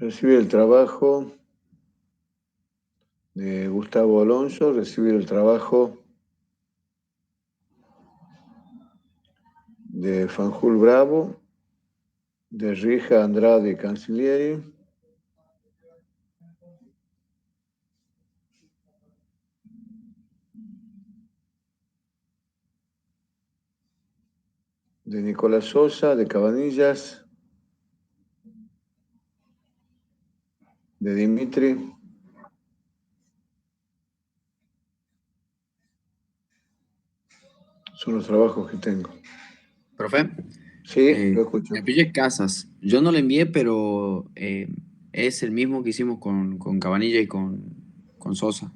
Recibir el trabajo de Gustavo Alonso, recibir el trabajo de Fanjul Bravo, de Rija Andrade Cancellieri, de Nicolás Sosa, de Cabanillas, de Dimitri. Son los trabajos que tengo. Profe, Sí, lo escucho. me apellidé Casas. Yo no le envié, pero es el mismo que hicimos con Cabanilla y con Sosa.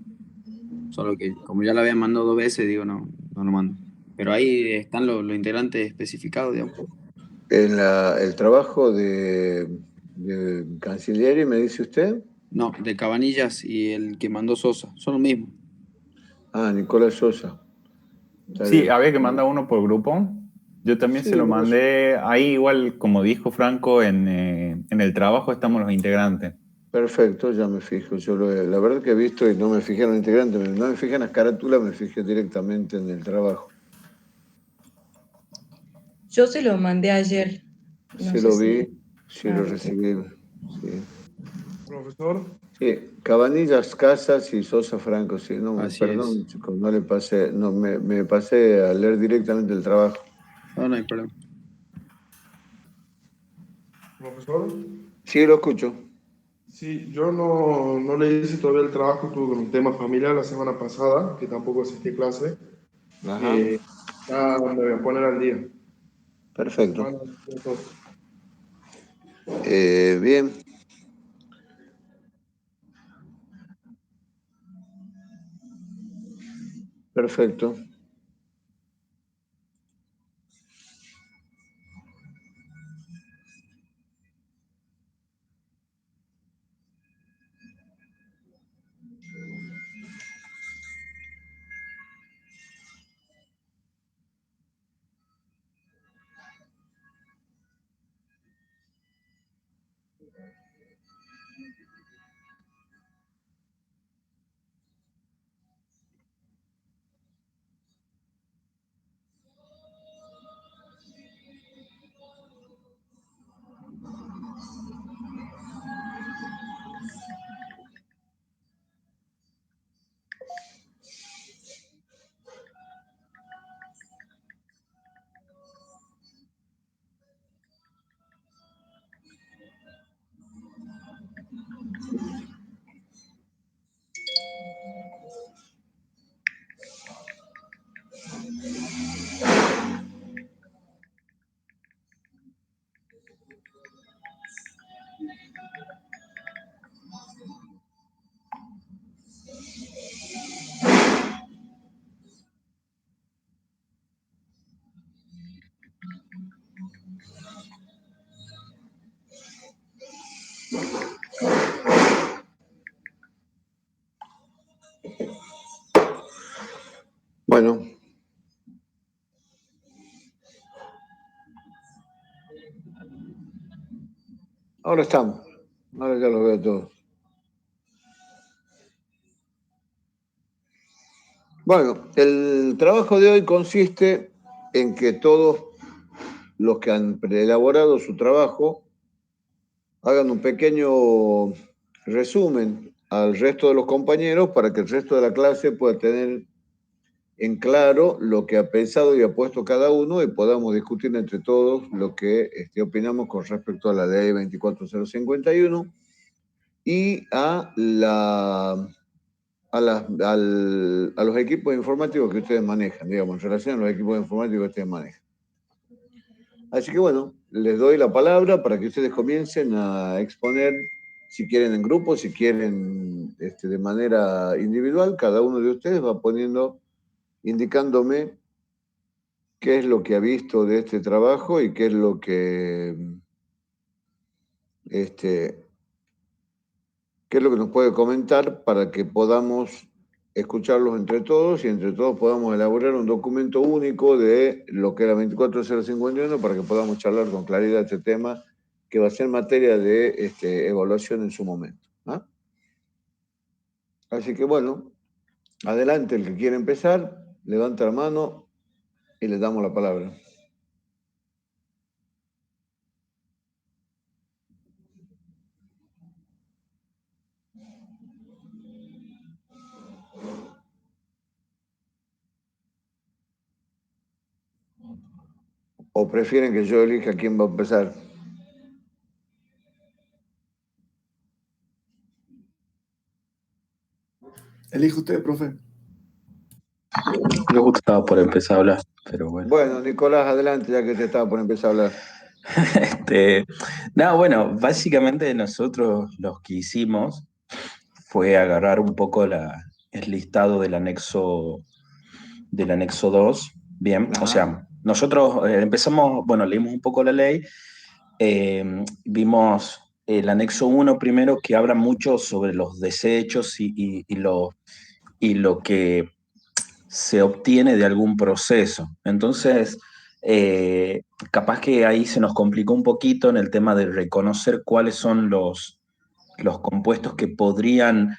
Solo que como ya la había mandado 2 veces, digo, no lo mando. Pero ahí están los integrantes especificados, digamos. El trabajo de Cancellieri, me dice usted. No, de Cabanillas y el que mandó Sosa. Son los mismos. Ah, Nicolás Sosa. Está Sí, bien. había que mandar uno por grupo. Yo también Sí, se lo por eso. mandé. Ahí igual, como dijo Franco, en el trabajo estamos los integrantes. Perfecto, ya me fijo. La verdad que he visto y no me fijé en los integrantes, no me fijé en las carátulas, me fijé directamente en el trabajo. Yo se lo mandé ayer. No Sí sé lo si. vi, sí lo recibí. Sí. Profesor, Sí, Cabanillas, Casas y Sosa Franco, sí, no, Así es. perdón, chicos, no le pasé, no, me pasé a leer directamente el trabajo. No hay problema. profesor, Sí, lo escucho. sí, yo no le hice todavía el trabajo, tuve con un tema familiar la semana pasada, que tampoco asistí a clase. Ajá, Eh, ya me voy a poner al día. Esta perfecto. semana, todo. Bien, perfecto. Bueno, ahora estamos, ahora ya los veo todos. Bueno, el trabajo de hoy consiste en que todos los que han preelaborado su trabajo hagan un pequeño resumen al resto de los compañeros para que el resto de la clase pueda tener en claro lo que ha pensado y ha puesto cada uno y podamos discutir entre todos lo que opinamos con respecto a la ley 24051 y a los equipos informáticos que ustedes manejan, digamos, en relación a los equipos informáticos que ustedes manejan. Así que bueno, les doy la palabra para que ustedes comiencen a exponer, si quieren en grupo, si quieren de manera individual, cada uno de ustedes va poniendo, indicándome qué es lo que ha visto de este trabajo y qué es lo que, qué es lo que nos puede comentar para que podamos escucharlos entre todos y entre todos podamos elaborar un documento único de lo que era 24051 para que podamos charlar con claridad este tema que va a ser materia de evaluación en su momento. ¿Ah? Así que bueno, adelante, el que quiera empezar, levanta la mano y le damos la palabra. ¿O prefieren que yo elija quién va a empezar? Elige usted, profe. Yo justo estaba por empezar a hablar, pero bueno. Bueno, Nicolás, adelante, ya que te estaba por empezar a hablar. No, bueno, básicamente nosotros lo que hicimos fue agarrar un poco el listado del anexo 2. Bien, Ajá. o sea, nosotros empezamos, bueno, leímos un poco la ley, vimos el anexo 1 primero, que habla mucho sobre los desechos y lo que se obtiene de algún proceso. Entonces, capaz que ahí se nos complicó un poquito en el tema de reconocer cuáles son los compuestos que podrían,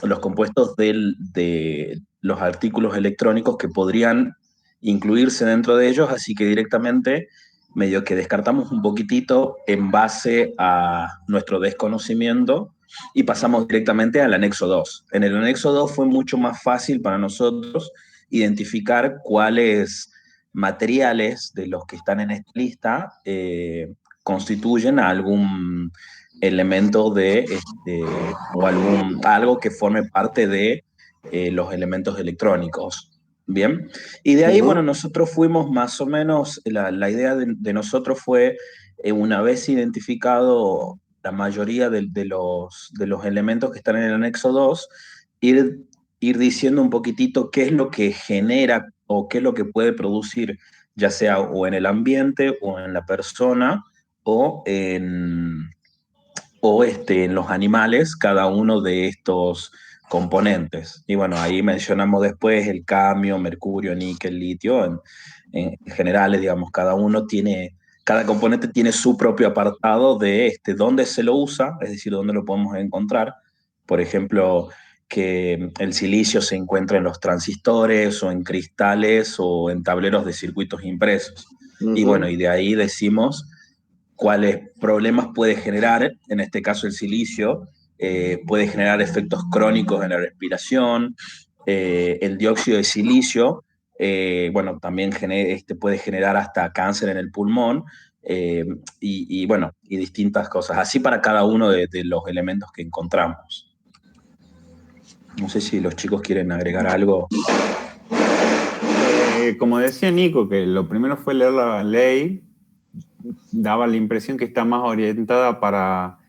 los compuestos de los artículos electrónicos que podrían incluirse dentro de ellos, así que directamente medio que descartamos un poquitito en base a nuestro desconocimiento y pasamos directamente al anexo 2. En el anexo 2 fue mucho más fácil para nosotros identificar cuáles materiales de los que están en esta lista constituyen algún elemento o algo que forme parte de los elementos electrónicos. Bien, y de ahí, bueno, nosotros fuimos más o menos, la idea de nosotros fue, una vez identificado la mayoría de los elementos que están en el anexo 2, ir diciendo un poquitito qué es lo que genera o qué es lo que puede producir, ya sea o en el ambiente o en la persona o en los animales, cada uno de estos componentes. Y bueno, ahí mencionamos después el cadmio, mercurio, níquel, litio, en generales, digamos, cada componente tiene su propio apartado de dónde se lo usa, es decir, dónde lo podemos encontrar. Por ejemplo, que el silicio se encuentra en los transistores o en cristales o en tableros de circuitos impresos. Y bueno, y de ahí decimos cuáles problemas puede generar, en este caso el silicio, puede generar efectos crónicos en la respiración, el dióxido de silicio, bueno, también puede generar hasta cáncer en el pulmón, bueno, y distintas cosas, así para cada uno de los elementos que encontramos. No sé si los chicos quieren agregar algo. Como decía Nico, que lo primero fue leer la ley, daba la impresión que está más orientada para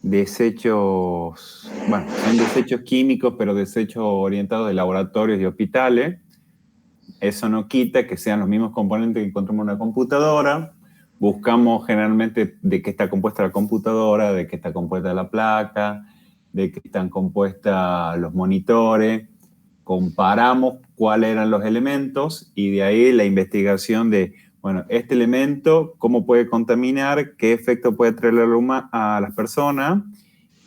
desechos, bueno, son desechos químicos, pero desechos orientados de laboratorios y hospitales. Eso no quita que sean los mismos componentes que encontramos en una computadora. Buscamos generalmente de qué está compuesta la computadora, de qué está compuesta la placa, de qué están compuestas los monitores. Comparamos cuáles eran los elementos y de ahí la investigación de, bueno, este elemento, cómo puede contaminar, qué efecto puede traer a las personas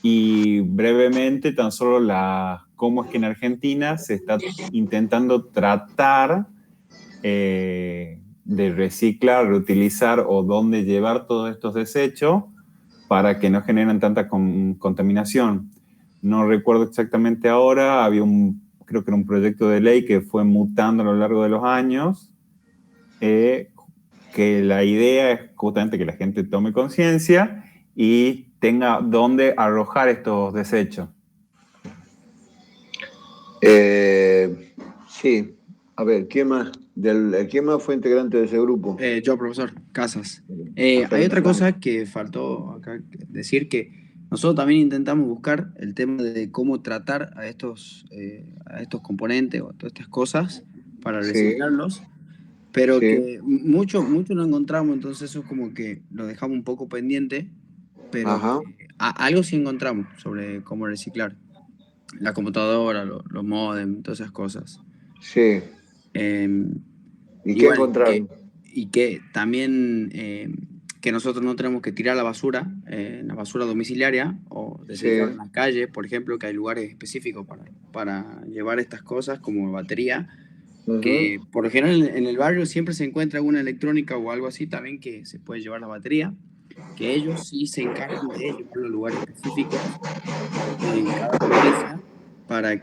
y brevemente tan solo cómo es que en Argentina se está intentando tratar de reciclar, reutilizar o dónde llevar todos estos desechos para que no generen tanta contaminación. No recuerdo exactamente ahora, creo que era un proyecto de ley que fue mutando a lo largo de los años, que la idea es justamente que la gente tome conciencia y tenga dónde arrojar estos desechos. Sí, a ver, ¿quién más? ¿Quién más fue integrante de ese grupo? Yo, profesor Casas. Hay otra cosa que faltó acá decir, que nosotros también intentamos buscar el tema de cómo tratar a estos componentes o a todas estas cosas para reciclarlos, pero que mucho no encontramos, entonces eso es como que lo dejamos un poco pendiente, pero algo sí encontramos sobre cómo reciclar. La computadora, los modems, todas esas cosas. Sí. ¿Y qué encontraron? Y que también que nosotros no tenemos que tirar la basura domiciliaria o desechar en las calles, por ejemplo, que hay lugares específicos para llevar estas cosas como batería, que por lo general en el barrio siempre se encuentra alguna electrónica o algo así también que se puede llevar la batería, que ellos sí se encargan de llevarlo a lugares específicos en cada provincia para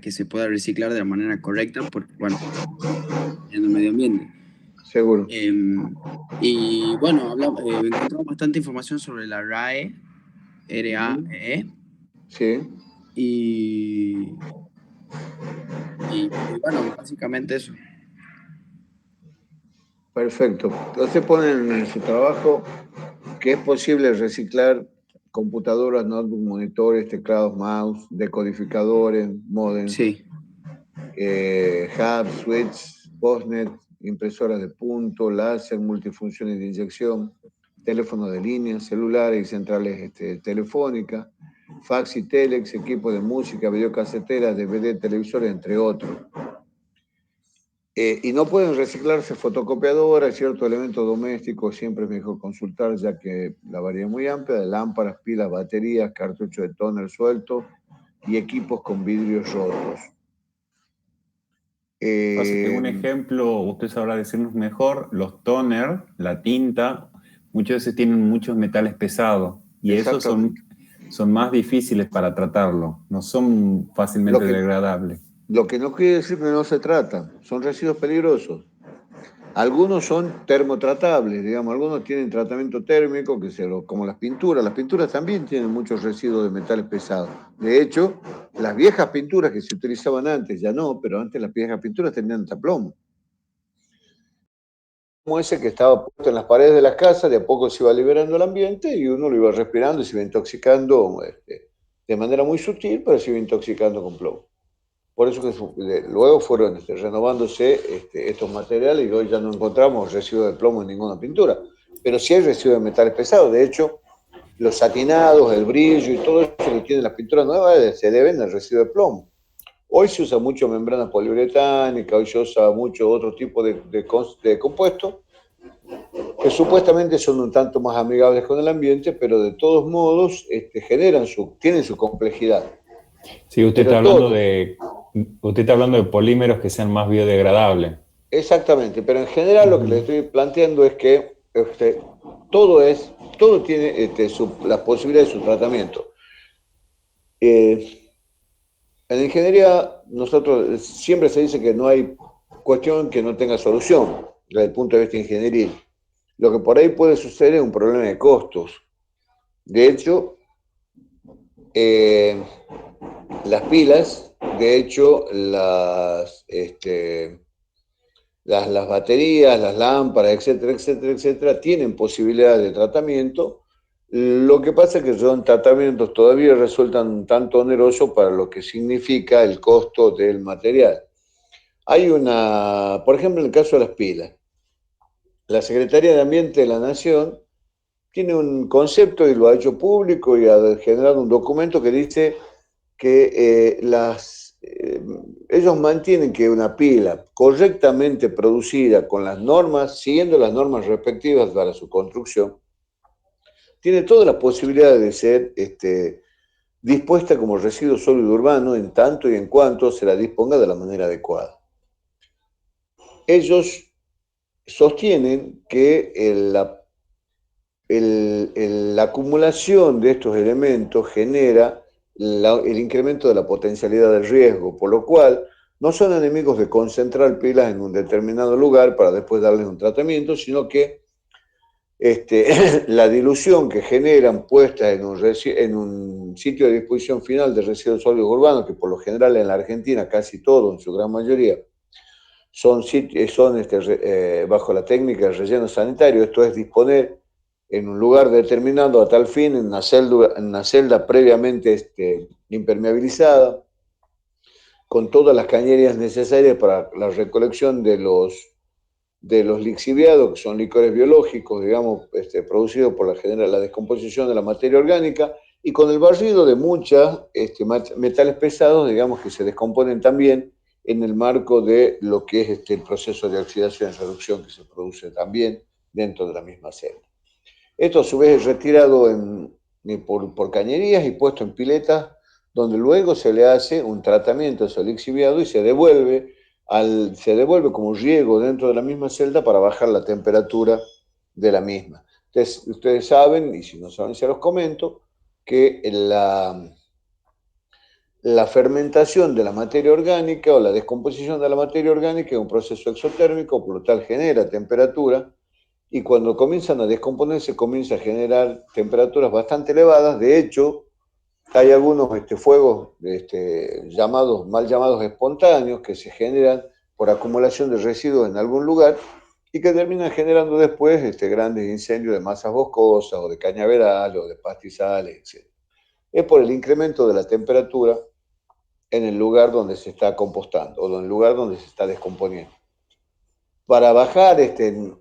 que se pueda reciclar de la manera correcta, porque, bueno, en el medio ambiente. Seguro. Y bueno, encontramos bastante información sobre la RAE, RAE, Sí. y bueno, básicamente eso. Perfecto. Entonces ponen en su trabajo que es posible reciclar computadoras, notebook, monitores, teclados, mouse, decodificadores, modems, Sí, hubs, switches, postnet, impresoras de punto, láser, multifunciones de inyección, teléfonos de línea, celulares y centrales telefónicas, fax y telex, equipos de música, videocaseteras, DVD, televisores, entre otros. Y no pueden reciclarse fotocopiadoras, ciertos elementos domésticos, siempre es mejor consultar, ya que la variedad es muy amplia, de lámparas, pilas, baterías, cartuchos de tóner sueltos y equipos con vidrios rotos. Pasa que un ejemplo, usted sabrá decirnos mejor, los toner, la tinta, muchas veces tienen muchos metales pesados y esos son más difíciles para tratarlo, no son fácilmente degradables. Lo que no quiere decir que no se tratan, son residuos peligrosos. Algunos son termotratables, digamos, algunos tienen tratamiento térmico, como las pinturas también tienen muchos residuos de metales pesados. De hecho, las viejas pinturas que se utilizaban antes, ya no, pero antes las viejas pinturas tenían plomo. Como ese que estaba puesto en las paredes de las casas, de a poco se iba liberando el ambiente y uno lo iba respirando y se iba intoxicando de manera muy sutil, pero se iba intoxicando con plomo. Por eso que luego fueron renovándose estos materiales y hoy ya no encontramos residuos de plomo en ninguna pintura. Pero sí hay residuos de metales pesados. De hecho, los satinados, el brillo y todo eso que tienen las pinturas nuevas se deben al residuo de plomo. Hoy se usa mucho membrana poliuretánica, hoy se usa mucho otro tipo de compuestos que supuestamente son un tanto más amigables con el ambiente, pero de todos modos tienen su complejidad. Sí, usted está hablando de polímeros que sean más biodegradables. Exactamente, pero en general lo que le estoy planteando es que todo tiene las posibilidades de su tratamiento. En la ingeniería, nosotros siempre se dice que no hay cuestión que no tenga solución desde el punto de vista ingenieril. Lo que por ahí puede suceder es un problema de costos. De hecho, las pilas, de hecho, las baterías, las lámparas, etcétera, etcétera, etcétera, tienen posibilidades de tratamiento. Lo que pasa es que son tratamientos todavía resultan un tanto onerosos para lo que significa el costo del material. Por ejemplo, en el caso de las pilas, la Secretaría de Ambiente de la Nación tiene un concepto y lo ha hecho público y ha generado un documento que dice que ellos mantienen que una pila correctamente producida con las normas, siguiendo las normas respectivas para su construcción, tiene todas las posibilidades de ser dispuesta como residuo sólido urbano en tanto y en cuanto se la disponga de la manera adecuada. Ellos sostienen que la acumulación de estos elementos genera el incremento de la potencialidad del riesgo, por lo cual no son enemigos de concentrar pilas en un determinado lugar para después darles un tratamiento, sino que la dilución que generan puestas en un sitio de disposición final de residuos sólidos urbanos, que por lo general en la Argentina casi todo, en su gran mayoría, son bajo la técnica de relleno sanitario, esto es disponer en un lugar determinado a tal fin, en una celda previamente impermeabilizada, con todas las cañerías necesarias para la recolección de los lixiviados, que son licores biológicos, digamos, producidos por la descomposición de la materia orgánica, y con el barrido de muchos metales pesados, digamos, que se descomponen también en el marco de lo que es el proceso de oxidación y reducción que se produce también dentro de la misma celda. Esto a su vez es retirado por cañerías y puesto en piletas, donde luego se le hace un tratamiento de lixiviado y se devuelve como riego dentro de la misma celda para bajar la temperatura de la misma. Entonces, ustedes saben, y si no saben se los comento, que la fermentación de la materia orgánica o la descomposición de la materia orgánica es un proceso exotérmico, por lo tal genera temperatura, y cuando comienzan a descomponerse comienza a generar temperaturas bastante elevadas. De hecho, hay algunos fuegos mal llamados espontáneos que se generan por acumulación de residuos en algún lugar y que terminan generando después grandes incendios de masas boscosas o de cañaveral o de pastizales, etc. Es por el incremento de la temperatura en el lugar donde se está compostando o en el lugar donde se está descomponiendo. Para bajar en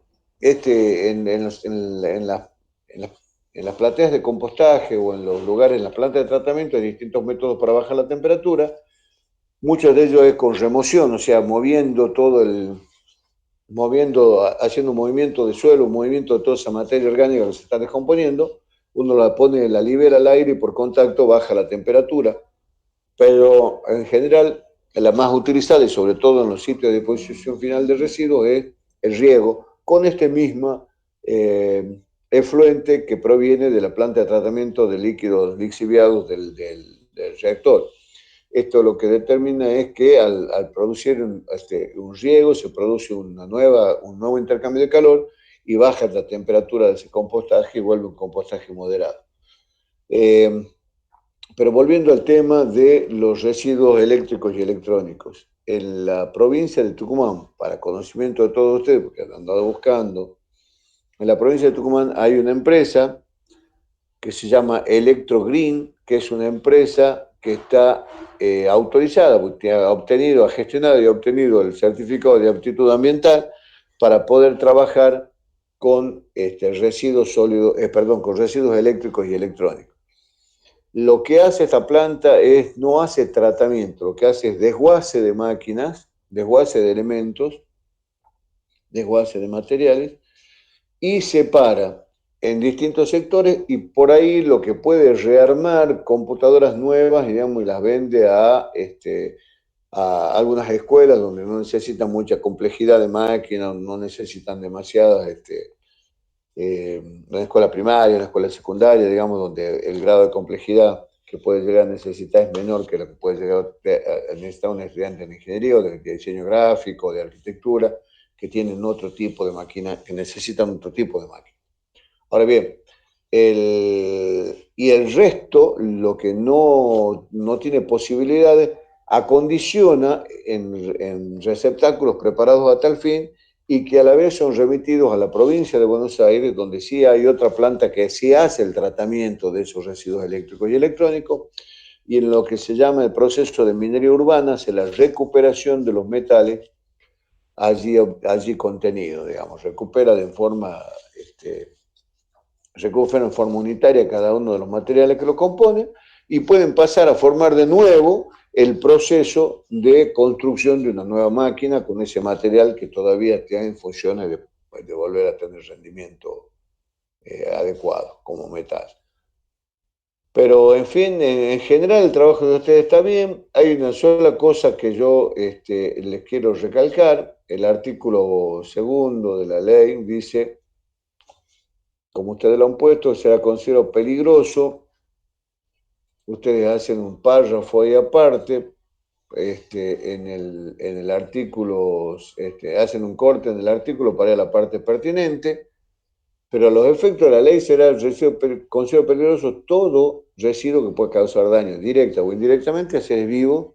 las plateas de compostaje o en los lugares, en las plantas de tratamiento, hay distintos métodos para bajar la temperatura. Muchos de ellos es con remoción, o sea, haciendo un movimiento de suelo, un movimiento de toda esa materia orgánica que se está descomponiendo. Uno la libera al aire y por contacto baja la temperatura. Pero en general, la más utilizada, y sobre todo en los sitios de disposición final de residuos, es el riego con este mismo efluente que proviene de la planta de tratamiento de líquidos lixiviados del reactor. Esto lo que determina es que al producir un riego se produce un nuevo intercambio de calor y baja la temperatura de ese compostaje y vuelve un compostaje moderado. Pero volviendo al tema de los residuos eléctricos y electrónicos, en la provincia de Tucumán, para conocimiento de todos ustedes, porque han andado buscando, en la provincia de Tucumán hay una empresa que se llama Electrogreen, que es una empresa que está autorizada, porque ha gestionado y ha obtenido el certificado de aptitud ambiental para poder trabajar con residuos sólidos, con residuos eléctricos y electrónicos. Lo que hace esta planta no hace tratamiento, lo que hace es desguace de máquinas, desguace de elementos, desguace de materiales, y separa en distintos sectores, y por ahí lo que puede rearmar computadoras nuevas, digamos, y las vende a algunas escuelas donde no necesitan mucha complejidad de máquinas, no necesitan demasiadas, una escuela primaria, una escuela secundaria, digamos, donde el grado de complejidad que puede llegar a necesitar es menor que lo que puede llegar a necesitar un estudiante de ingeniería o de diseño gráfico, de arquitectura, que tienen otro tipo de máquina, que necesitan otro tipo de máquina. Ahora bien, el resto, lo que no tiene posibilidades, acondiciona en receptáculos preparados a tal fin y que a la vez son remitidos a la provincia de Buenos Aires, donde sí hay otra planta que sí hace el tratamiento de esos residuos eléctricos y electrónicos, y en lo que se llama el proceso de minería urbana, hace la recuperación de los metales allí contenidos, digamos, recupera en forma unitaria cada uno de los materiales que lo componen y pueden pasar a formar de nuevo el proceso de construcción de una nueva máquina con ese material que todavía tiene funciones de volver a tener rendimiento adecuado como metal. Pero, en fin, en general el trabajo de ustedes está bien. Hay una sola cosa que yo les quiero recalcar. El artículo 2 de la ley dice, como ustedes lo han puesto, será considerado peligroso. Ustedes hacen un párrafo ahí aparte, en el artículo, hacen un corte en el artículo para ir a la parte pertinente, pero a los efectos de la ley será considerado peligroso todo residuo que puede causar daño directa o indirectamente a seres vivos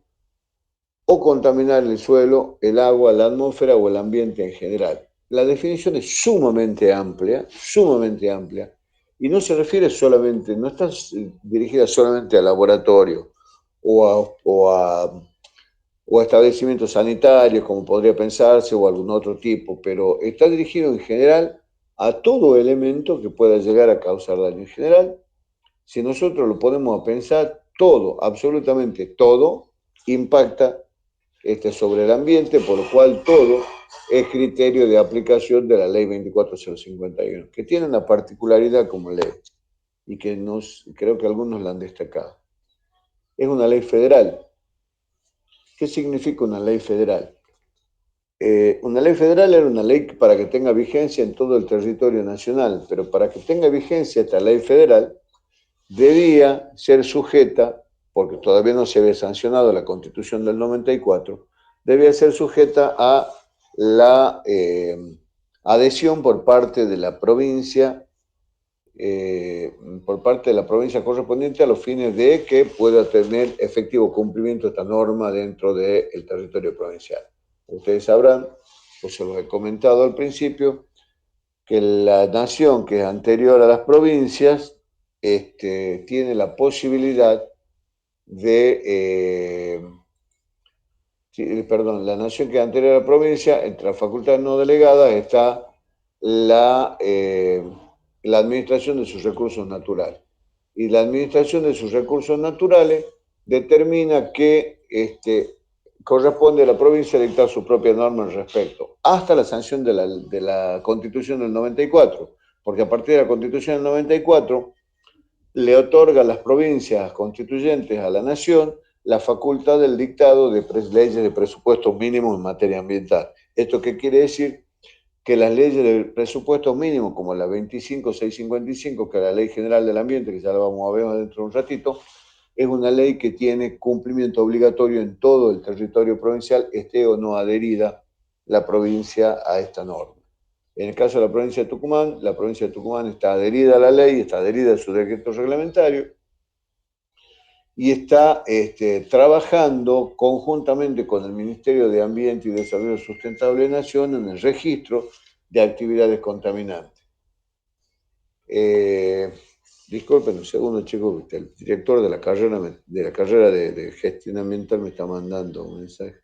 o contaminar el suelo, el agua, la atmósfera o el ambiente en general. La definición es sumamente amplia, y no se refiere solamente, no está dirigida solamente a laboratorios o a establecimientos sanitarios, como podría pensarse, o algún otro tipo, pero está dirigido en general a todo elemento que pueda llegar a causar daño. En general, si nosotros lo ponemos a pensar, todo, absolutamente todo, impacta sobre el ambiente, por lo cual todo es criterio de aplicación de la ley 24051, que tiene una particularidad como ley y que creo que algunos la han destacado. Es una ley federal. ¿Qué significa una ley federal? Una ley federal era una ley para que tenga vigencia en todo el territorio nacional, pero para que tenga vigencia esta ley federal debía ser sujeta, porque todavía no se había sancionado la Constitución del 94, debía ser sujeta a la adhesión por parte de la provincia correspondiente a los fines de que pueda tener efectivo cumplimiento esta norma dentro del territorio provincial. Ustedes sabrán, pues se los he comentado al principio, que la nación que es anterior a las provincias tiene la posibilidad de, la nación que es anterior a la provincia, entre las facultades no delegadas está la administración de sus recursos naturales. Y la administración de sus recursos naturales determina que corresponde a la provincia dictar su propia norma al respecto, hasta la sanción de la Constitución del 94, porque a partir de la Constitución del 94 le otorga a las provincias constituyentes a la nación la facultad del dictado de leyes de presupuestos mínimos en materia ambiental. ¿Esto qué quiere decir? Que las leyes de presupuestos mínimos, como la 25655, que es la Ley General del Ambiente, que ya la vamos a ver dentro de un ratito, es una ley que tiene cumplimiento obligatorio en todo el territorio provincial, esté o no adherida la provincia a esta norma. En el caso de la provincia de Tucumán está adherida a la ley, está adherida a su decreto reglamentario y está trabajando conjuntamente con el Ministerio de Ambiente y Desarrollo Sustentable de Nación en el registro de actividades contaminantes. Disculpen un segundo, chicos, el director de la carrera de gestión ambiental me está mandando un mensaje.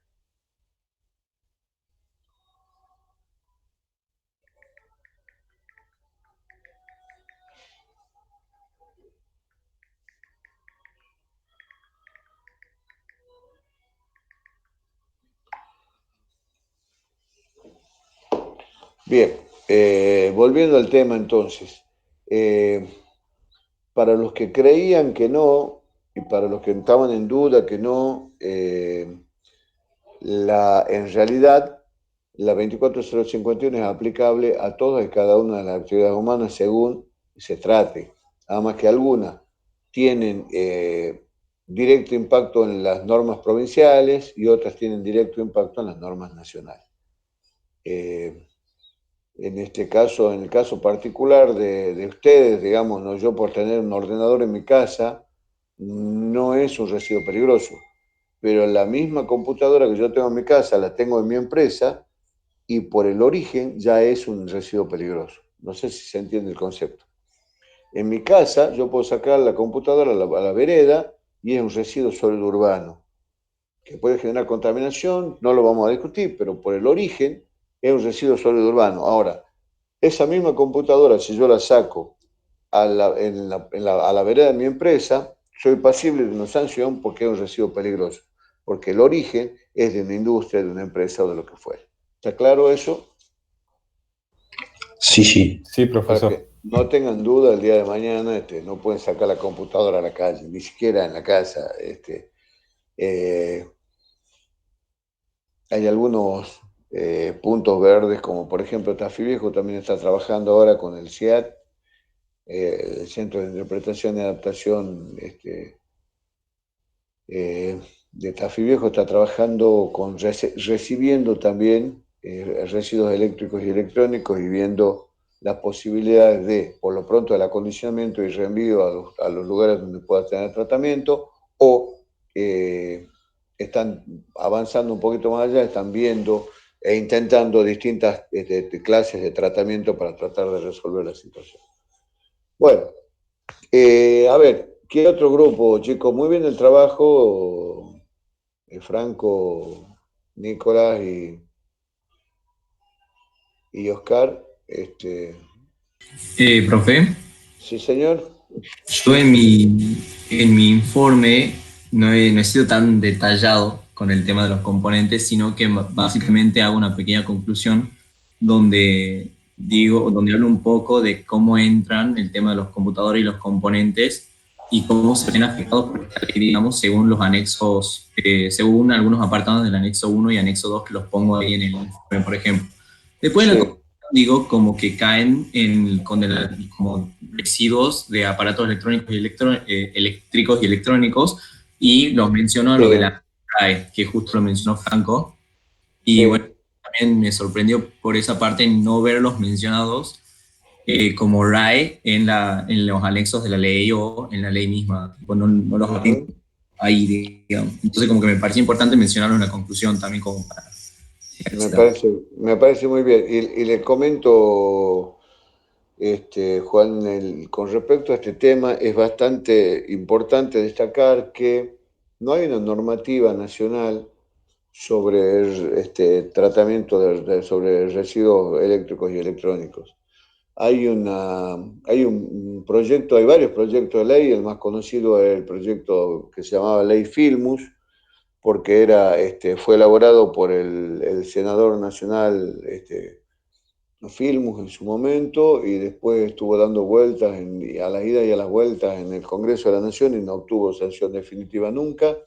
Bien, volviendo al tema entonces, para los que creían que no, y para los que estaban en duda que no, en realidad la 24051 es aplicable a todas y cada una de las actividades humanas según se trate, nada más que algunas tienen directo impacto en las normas provinciales y otras tienen directo impacto en las normas nacionales. En este caso, en el caso particular de ustedes, digamos, ¿no? Yo por tener un ordenador en mi casa, no es un residuo peligroso, pero la misma computadora que yo tengo en mi casa, la tengo en mi empresa, y por el origen ya es un residuo peligroso. No sé si se entiende el concepto. En mi casa, yo puedo sacar la computadora a la vereda y es un residuo sólido urbano, que puede generar contaminación, no lo vamos a discutir, pero por el origen es un residuo sólido urbano. Ahora, esa misma computadora, si yo la saco a la vereda de mi empresa, soy pasible de una sanción porque es un residuo peligroso, porque el origen es de una industria, de una empresa o de lo que fuera. ¿Está claro eso? Sí, sí. Sí, Para profesor. que no tengan duda el día de mañana, no pueden sacar la computadora a la calle, ni siquiera en la casa. Hay algunos puntos verdes, como por ejemplo Tafí Viejo también está trabajando ahora con el CIAT, el Centro de Interpretación y Adaptación de Tafí Viejo está trabajando recibiendo también residuos eléctricos y electrónicos y viendo las posibilidades de, por lo pronto, el acondicionamiento y reenvío a los lugares donde pueda tener tratamiento, o están avanzando un poquito más allá, están viendo e intentando distintas clases de tratamiento para tratar de resolver la situación. Bueno, a ver, ¿qué otro grupo, chicos? Muy bien el trabajo, Franco, Nicolás y Oscar. Profe, Sí, señor. yo en mi informe no he sido tan detallado con el tema de los componentes, sino que básicamente hago una pequeña conclusión donde donde hablo un poco de cómo entran el tema de los computadores y los componentes y cómo se ven afectados por esta ley, digamos, según los anexos, según algunos apartados del anexo 1 y anexo 2 que los pongo ahí en el informe, por ejemplo. Después de la conclusión, digo, como que caen como residuos de aparatos electrónicos y eléctricos y electrónicos, y los menciono a lo de la RAE, que justo lo mencionó Franco, y bueno, también me sorprendió por esa parte no verlos mencionados como RAE en los anexos de la ley o en la ley misma. Tipo, no los tengo ahí, digamos. Entonces como que me pareció importante mencionarlo en la conclusión también como para... Me parece muy bien. Y le comento, Juan, con respecto a este tema, es bastante importante destacar que no hay una normativa nacional sobre tratamiento sobre residuos eléctricos y electrónicos. Hay un proyecto, hay varios proyectos de ley, el más conocido es el proyecto que se llamaba Ley Filmus, porque fue elaborado por el senador nacional Filmus en su momento, y después estuvo dando vueltas a la ida y a las vueltas en el Congreso de la Nación y no obtuvo sanción definitiva nunca.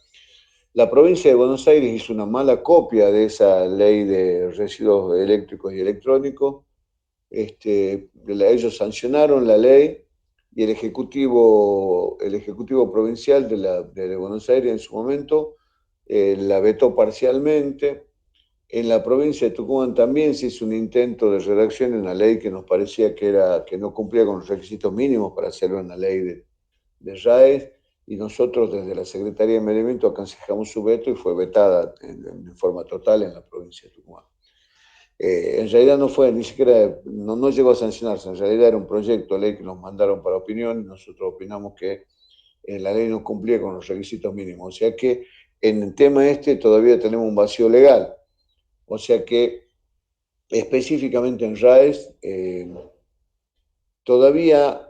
La provincia de Buenos Aires hizo una mala copia de esa ley de residuos eléctricos y electrónicos. Ellos sancionaron la ley y el Ejecutivo Provincial de Buenos Aires en su momento la vetó parcialmente. En la provincia de Tucumán también se hizo un intento de redacción de una ley que nos parecía que no cumplía con los requisitos mínimos para hacer una ley de RAES, y nosotros desde la Secretaría de Medio Ambiente aconsejamos su veto y fue vetada en forma total en la provincia de Tucumán. En realidad no fue, ni siquiera, no llegó a sancionarse, en realidad era un proyecto de ley que nos mandaron para opinión y nosotros opinamos que la ley no cumplía con los requisitos mínimos. O sea que en el tema todavía tenemos un vacío legal. O sea que específicamente en RAES todavía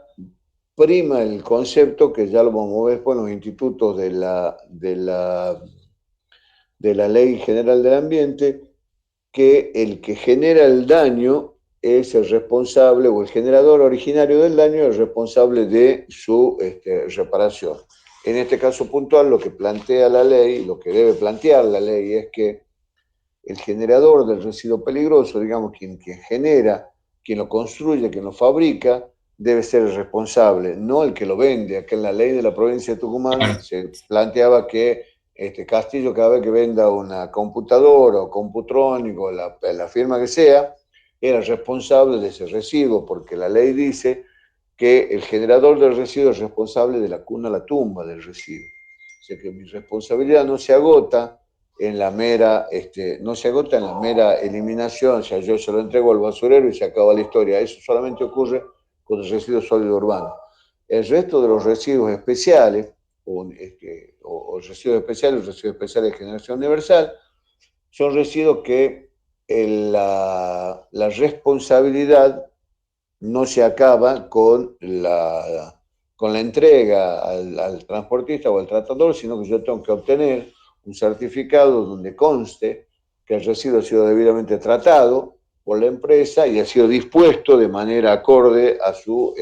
prima el concepto que ya lo vamos a ver después en los institutos de la Ley General del Ambiente, que el que genera el daño es el responsable, o el generador originario del daño es el responsable de su reparación. En este caso puntual, lo que plantea la ley, lo que debe plantear la ley es que el generador del residuo peligroso, digamos, quien genera, quien lo construye, quien lo fabrica, debe ser el responsable, no el que lo vende. Acá en la ley de la provincia de Tucumán se planteaba que Castillo, cada vez que venda una computadora o computrónico, la firma que sea, era responsable de ese residuo, porque la ley dice que el generador del residuo es responsable de la cuna a la tumba del residuo. O sea que mi responsabilidad no se agota en la mera, no se agota en la mera eliminación, o sea, yo se lo entrego al basurero y se acaba la historia. Eso solamente ocurre con el residuo sólido urbano. El resto de los residuos especiales, o residuos especiales de generación universal, son residuos que la responsabilidad no se acaba con la entrega al transportista o al tratador, sino que yo tengo que obtener un certificado donde conste que el residuo ha sido debidamente tratado por la empresa y ha sido dispuesto de manera acorde a su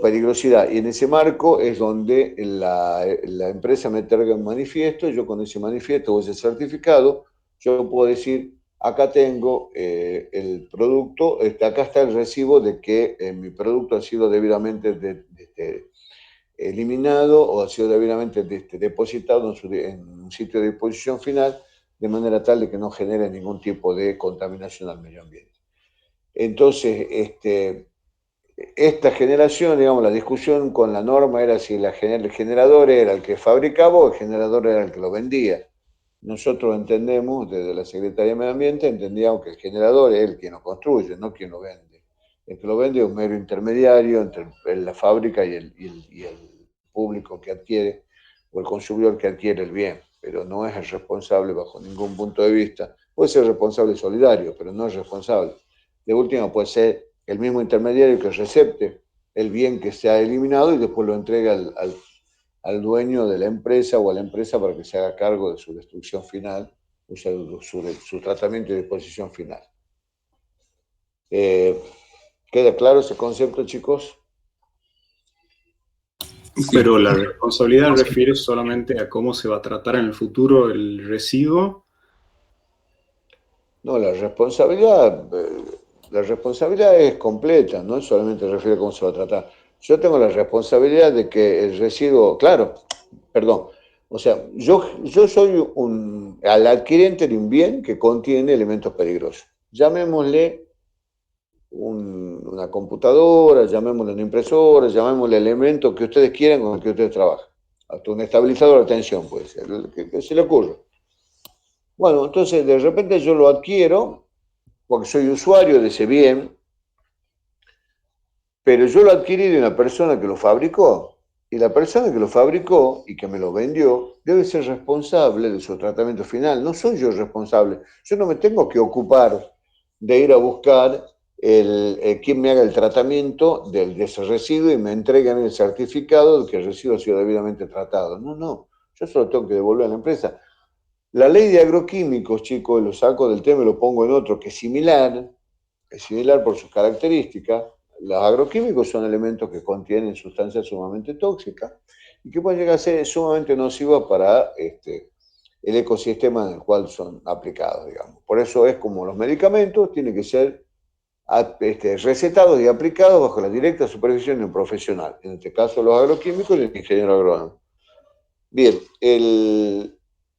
peligrosidad. Y en ese marco es donde la empresa me entrega un manifiesto, yo con ese manifiesto o ese certificado, yo puedo decir, acá tengo el producto, acá está el recibo de que mi producto ha sido debidamente eliminado o ha sido debidamente depositado en un sitio de disposición final, de manera tal de que no genere ningún tipo de contaminación al medio ambiente. Entonces, esta generación, digamos, la discusión con la norma era si el generador era el que fabricaba o el generador era el que lo vendía. Nosotros entendemos, desde la Secretaría de Medio Ambiente, entendíamos que el generador es el que lo construye, no quien lo vende. El que lo vende es un mero intermediario entre la fábrica y el público que adquiere, o el consumidor que adquiere el bien, pero no es el responsable bajo ningún punto de vista. Puede ser responsable solidario, pero no es responsable. De última, puede ser el mismo intermediario que recepte el bien que se ha eliminado y después lo entrega al dueño de la empresa o a la empresa para que se haga cargo de su destrucción final, o sea, su tratamiento y disposición final. ¿Queda claro ese concepto, chicos? Pero la responsabilidad refiere solamente a cómo se va a tratar en el futuro el residuo. No, la responsabilidad es completa, no solamente refiere a cómo se va a tratar. Yo tengo la responsabilidad de que el residuo, claro, perdón, o sea, yo soy al adquirente de un bien que contiene elementos peligrosos. Llamémosle una computadora, llamémosle una impresora, llamémosle elemento que ustedes quieran con el que ustedes trabajan. Hasta un estabilizador de tensión puede ser, que se le ocurra. Bueno, entonces de repente yo lo adquiero porque soy usuario de ese bien, pero yo lo adquirí de una persona que lo fabricó, y la persona que lo fabricó y que me lo vendió debe ser responsable de su tratamiento final. No soy yo responsable. Yo no me tengo que ocupar de ir a buscar quién me haga el tratamiento de ese residuo y me entreguen el certificado de que el residuo ha sido debidamente tratado. No, no. Yo solo tengo que devolver a la empresa. La ley de agroquímicos, chicos, lo saco del tema y lo pongo en otro que es similar por sus características. Los agroquímicos son elementos que contienen sustancias sumamente tóxicas y que pueden llegar a ser sumamente nocivas para el ecosistema en el cual son aplicados, digamos. Por eso es como los medicamentos tienen que ser recetados y aplicados bajo la directa supervisión de un profesional, en este caso los agroquímicos y el ingeniero agrónomo. Bien, el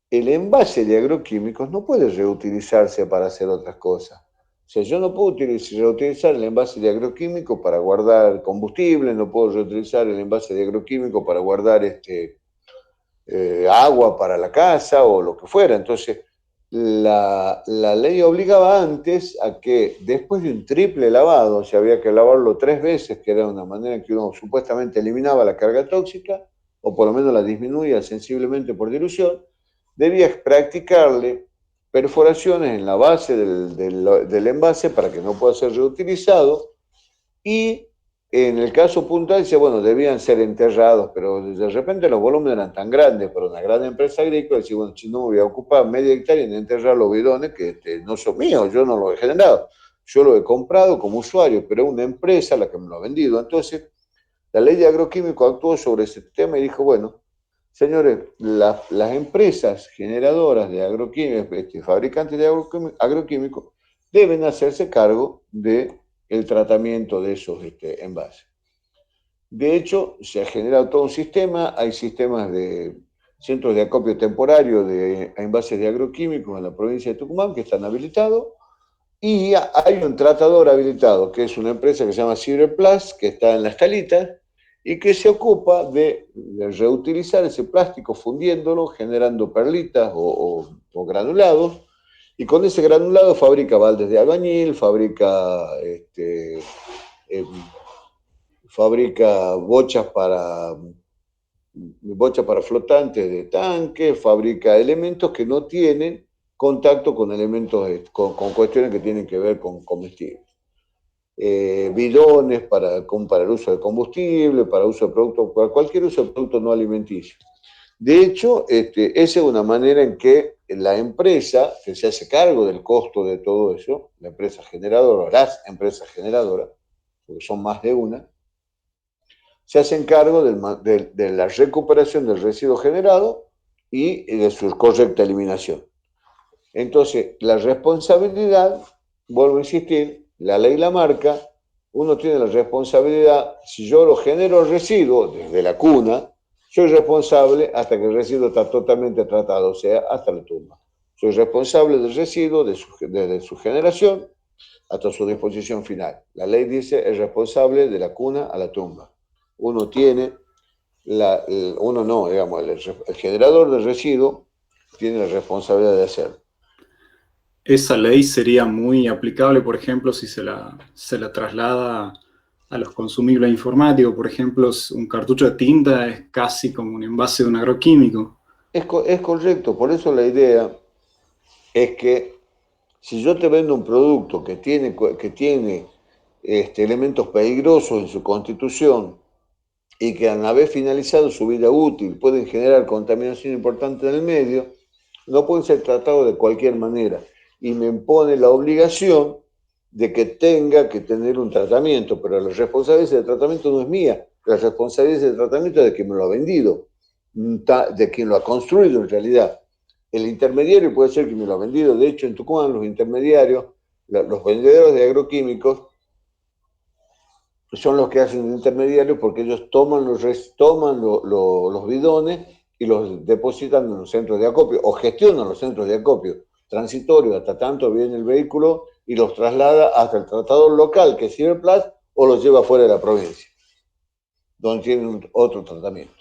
envase de agroquímicos no puede reutilizarse para hacer otras cosas. O sea, yo no puedo reutilizar el envase de agroquímico para guardar combustible, no puedo reutilizar el envase de agroquímico para guardar agua para la casa o lo que fuera. Entonces, la ley obligaba antes a que después de un triple lavado, o sea, había que lavarlo 3 veces, que era una manera en que uno supuestamente eliminaba la carga tóxica, o por lo menos la disminuía sensiblemente por dilución, debía practicarle perforaciones en la base del envase para que no pueda ser reutilizado y en el caso puntual dice, bueno, debían ser enterrados, pero de repente los volúmenes eran tan grandes para una gran empresa agrícola, dice, bueno, si no me voy a ocupar media hectárea en enterrar los bidones que no son míos, yo no los he generado, yo los he comprado como usuario, pero es una empresa la que me lo ha vendido. Entonces, la ley de agroquímicos actuó sobre ese tema y dijo, bueno, señores, las empresas generadoras de agroquímicos, fabricantes de agroquímicos, deben hacerse cargo del tratamiento de esos envases. De hecho, se ha generado todo un sistema, hay sistemas de centros de acopio temporario de envases de agroquímicos en la provincia de Tucumán que están habilitados, y hay un tratador habilitado, que es una empresa que se llama Ciberplast, que está en Las Calitas, y que se ocupa de reutilizar ese plástico fundiéndolo, generando perlitas o granulados, y con ese granulado fabrica baldes de albañil, fabrica bochas para flotantes de tanque, fabrica elementos que no tienen contacto con elementos, con cuestiones que tienen que ver con comestibles. Bidones para el uso de combustible, para uso de productos, para cualquier uso de producto no alimenticio. De hecho, esa es una manera en que la empresa, que se hace cargo del costo de todo eso, la empresa generadora, las empresas generadoras, porque son más de una, se hacen cargo de la recuperación del residuo generado y de su correcta eliminación. Entonces, la responsabilidad, vuelvo a insistir, la ley la marca, uno tiene la responsabilidad, si yo lo genero el residuo desde la cuna, soy responsable hasta que el residuo está totalmente tratado, o sea, hasta la tumba. Soy responsable del residuo desde su generación hasta su disposición final. La ley dice, es responsable de la cuna a la tumba. Uno tiene, el generador del residuo tiene la responsabilidad de hacerlo. Esa ley sería muy aplicable, por ejemplo, si se la traslada a los consumibles informáticos. Por ejemplo, un cartucho de tinta es casi como un envase de un agroquímico. Es correcto, por eso la idea es que si yo te vendo un producto que tiene elementos peligrosos en su constitución y que al haber finalizado su vida útil pueden generar contaminación importante en el medio, no pueden ser tratados de cualquier manera. Y me impone la obligación de que tenga que tener un tratamiento, pero la responsabilidad del tratamiento no es mía, la responsabilidad del tratamiento es de quien me lo ha vendido, de quien lo ha construido en realidad. El intermediario puede ser quien me lo ha vendido. De hecho, en Tucumán, los intermediarios, los vendedores de agroquímicos, son los que hacen el intermediario porque ellos toman los bidones y los depositan en los centros de acopio o gestionan los centros de acopio transitorios hasta tanto viene el vehículo y los traslada hasta el tratador local que es Ciberplast o los lleva fuera de la provincia, donde tienen otro tratamiento.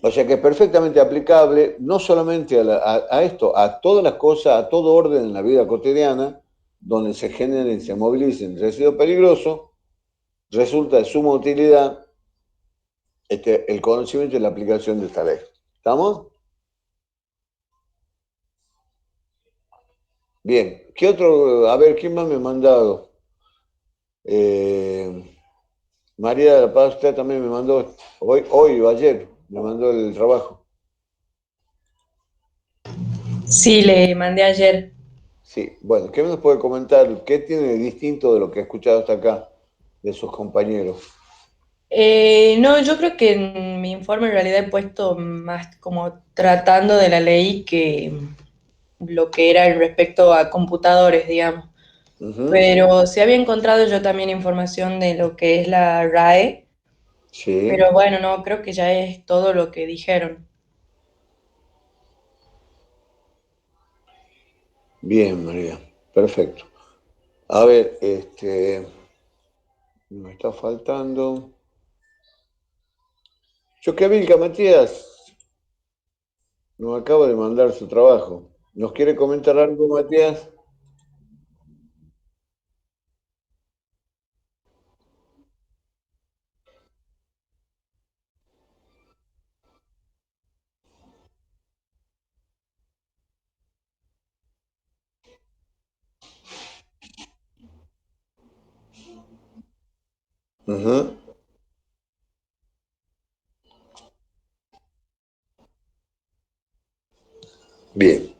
O sea que es perfectamente aplicable no solamente a esto, a todas las cosas, a todo orden en la vida cotidiana, donde se generen y se movilicen residuos peligrosos, resulta de suma utilidad el conocimiento y la aplicación de esta ley. ¿Estamos? Bien. ¿Qué otro? A ver, ¿quién más me ha mandado? María de la Paz, usted también me mandó, hoy o ayer, me mandó el trabajo. Sí, le mandé ayer. Sí, bueno, ¿qué nos puede comentar? ¿Qué tiene de distinto de lo que he escuchado hasta acá de sus compañeros? No, yo creo que en mi informe en realidad he puesto más como tratando de la ley que lo que era en respecto a computadores, digamos. Ujú. Pero se había encontrado yo también información de lo que es la RAE, Sí, pero bueno, no, creo que ya es todo lo que dijeron. bien, María, perfecto. A ver, me está faltando. Choquevilca, Matías, nos acaba de mandar su trabajo. ¿Nos quiere comentar algo, Matías? Ujú. Bien.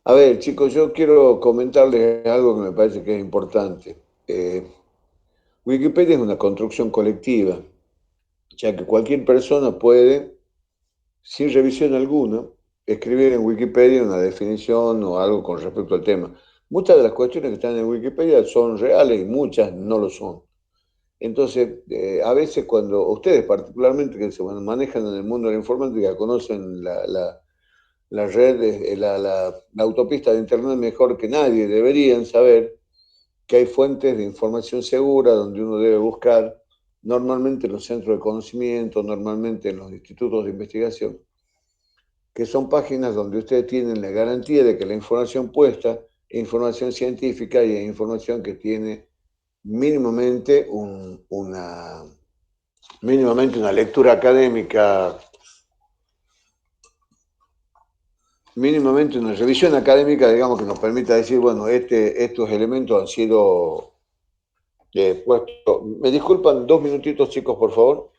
A ver, chicos, yo quiero comentarles algo que me parece que es importante. Eh, Wikipedia es una construcción colectiva, ya que cualquier persona puede, sin revisión alguna, escribir en Wikipedia una definición o algo con respecto al tema. Muchas de las cuestiones que están en Wikipedia son reales y muchas no lo son. Entonces, a veces cuando ustedes particularmente que se manejan en el mundo de la informática, conocen la red, la autopista de Internet mejor que nadie, deberían saber que hay fuentes de información segura donde uno debe buscar, normalmente en los centros de conocimiento, normalmente en los institutos de investigación, que son páginas donde ustedes tienen la garantía de que la información puesta es información científica y es información que tiene mínimamente una lectura académica, mínimamente una revisión académica, digamos, que nos permita decir, bueno, estos elementos han sido puestos. ¿Me disculpan 2 minutitos, chicos, por favor?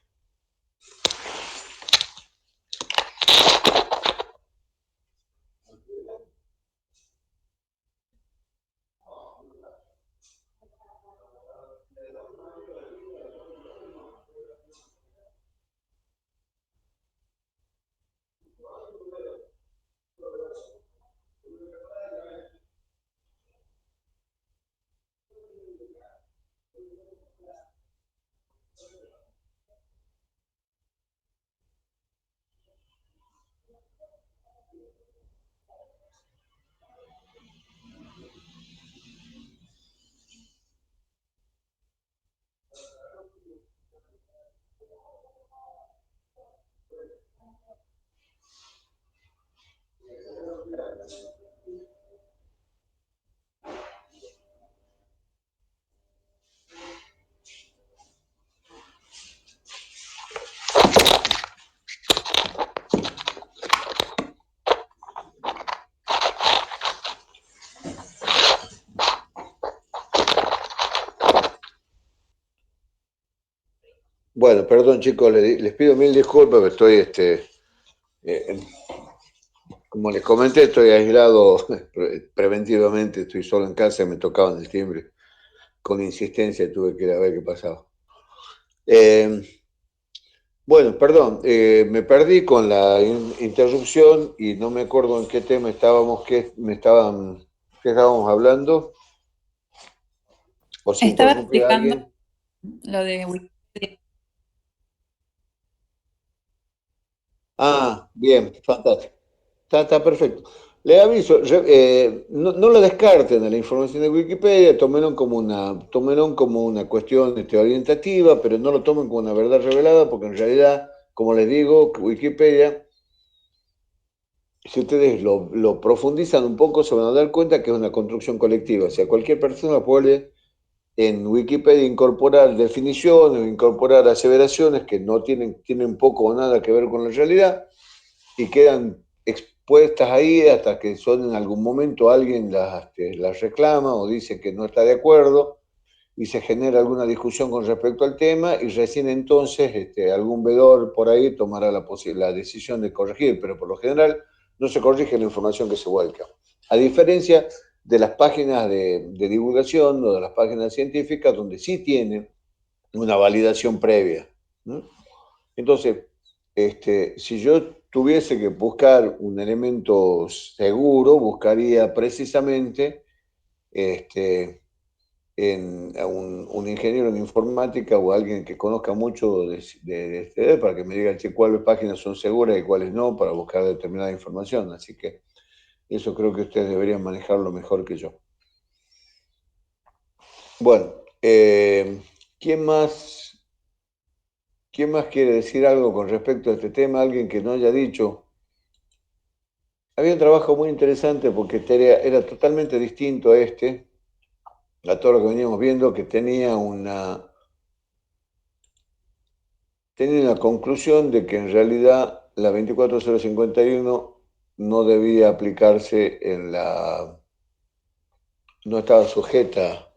Bueno, perdón chicos, les pido mil disculpas, pero estoy, eh, como les comenté, estoy aislado preventivamente, estoy solo en casa y me tocaban el timbre. Con insistencia tuve que ir a ver qué pasaba. Eh, bueno, perdón, me perdí con la interrupción y no me acuerdo en qué tema estábamos, qué estábamos hablando, o si Estaba interrumpí a explicando alguien. lo de Wikipedia. Ah, bien, fantástico. Está perfecto. Le aviso, no lo descarten de la información de Wikipedia, tómenlo como una cuestión orientativa, pero no lo tomen como una verdad revelada, porque en realidad, como les digo, Wikipedia, si ustedes lo profundizan un poco, se van a dar cuenta que es una construcción colectiva. O sea, cualquier persona puede en Wikipedia incorporar definiciones, incorporar aseveraciones que no tienen poco o nada que ver con la realidad y quedan expuestas ahí hasta que en algún momento alguien las reclama o dice que no está de acuerdo y se genera alguna discusión con respecto al tema y recién entonces algún vedor por ahí tomará la decisión de corregir, pero por lo general no se corrige la información que se vuelca. A diferencia de las páginas de divulgación o de las páginas científicas donde sí tienen una validación previa, ¿no? Entonces, si yo tuviese que buscar un elemento seguro, buscaría precisamente a un ingeniero en informática o alguien que conozca mucho para que me diga cuáles páginas son seguras y cuáles no para buscar determinada información. Así que eso creo que ustedes deberían manejarlo mejor que yo. Bueno, ¿quién más quiere decir algo con respecto a este tema? Alguien que no haya dicho. Había un trabajo muy interesante porque era totalmente distinto a todo lo que veníamos viendo, que tenía una conclusión de que en realidad la 24051 no debía aplicarse no estaba sujeta,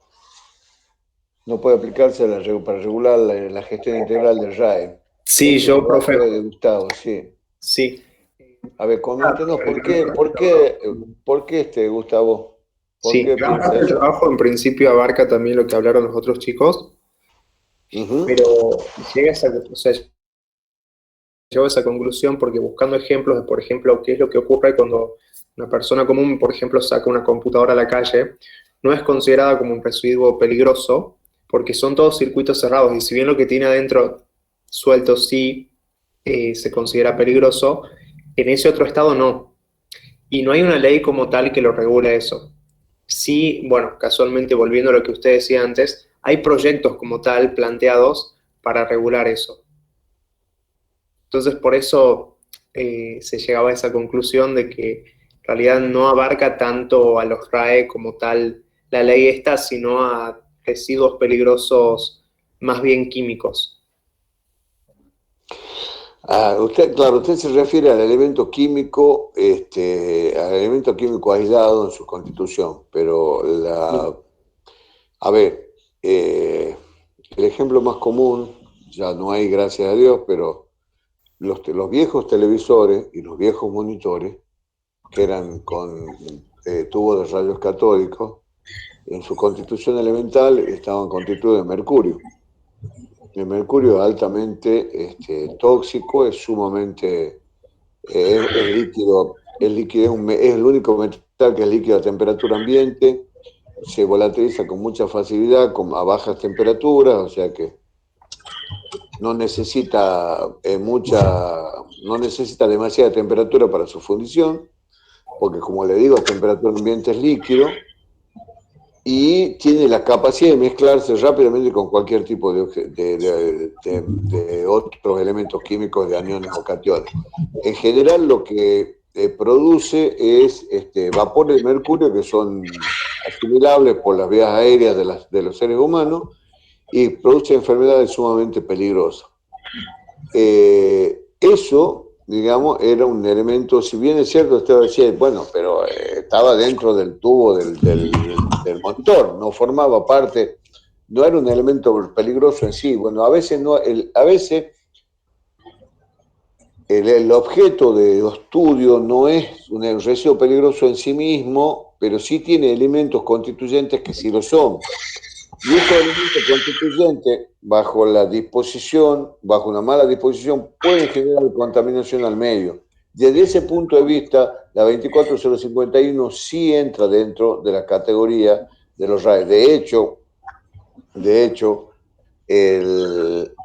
no puede aplicarse para regular la gestión integral del RAE. Sí, yo, Trabajo profe. de Gustavo, sí. Sí. A ver, coméntenos, ¿por qué, Gustavo? ¿Por Sí, qué gran piensa parte del eso? trabajo en principio abarca también lo que hablaron los otros chicos, pero o sea, llego a esa conclusión porque buscando ejemplos de, por ejemplo, qué es lo que ocurre cuando una persona común, por ejemplo, saca una computadora a la calle, no es considerada como un residuo peligroso porque son todos circuitos cerrados y si bien lo que tiene adentro suelto sí se considera peligroso, en ese otro estado no. Y no hay una ley como tal que lo regule eso. Sí, bueno, casualmente volviendo a lo que usted decía antes, hay proyectos como tal planteados para regular eso. Entonces, por eso se llegaba a esa conclusión de que en realidad no abarca tanto a los RAE como tal la ley esta, sino a residuos peligrosos más bien químicos. Usted se refiere al elemento químico, aislado en su constitución, pero a ver, el ejemplo más común, ya no hay gracias a Dios, pero los viejos televisores y los viejos monitores, que eran con tubos de rayos catódicos, en su constitución elemental estaban constituidos de mercurio. El mercurio es altamente tóxico, es sumamente es líquido, es el único metal que es líquido a temperatura ambiente, se volatiliza con mucha facilidad a bajas temperaturas, o sea que no necesita no necesita demasiada temperatura para su fundición, porque como le digo, a temperatura ambiente es líquido y tiene la capacidad de mezclarse rápidamente con cualquier tipo de otros elementos químicos de aniones o cationes. En general lo que produce es vapores de mercurio que son asimilables por las vías aéreas de los seres humanos y produce enfermedades sumamente peligrosas. Eso, digamos, era un elemento, si bien es cierto, usted decía, bueno, pero estaba dentro del tubo del motor, no formaba parte no era un elemento peligroso en sí. Bueno, a veces no, a veces el objeto de estudio no es un residuo peligroso en sí mismo, pero sí tiene elementos constituyentes que sí lo son. Y estos elementos constituyentes, bajo la disposición, bajo una mala disposición, pueden generar contaminación al medio. Desde ese punto de vista, la 24051 sí entra dentro de la categoría de los RAE. De hecho,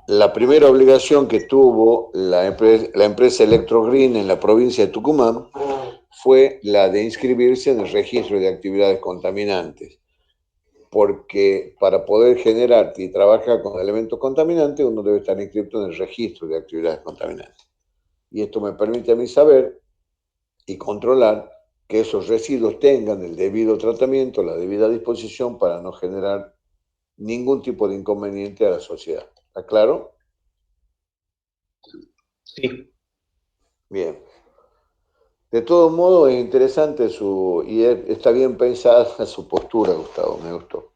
la primera obligación que tuvo la empresa Electrogreen en la provincia de Tucumán fue la de inscribirse en el registro de actividades contaminantes, porque para poder generar y trabajar con elementos contaminantes uno debe estar inscrito en el registro de actividades contaminantes. Y esto me permite a mí saber y controlar que esos residuos tengan el debido tratamiento, la debida disposición para no generar ningún tipo de inconveniente a la sociedad. ¿Está claro? Sí. Bien. De todos modos, es interesante y está bien pensada su postura, Gustavo, me gustó.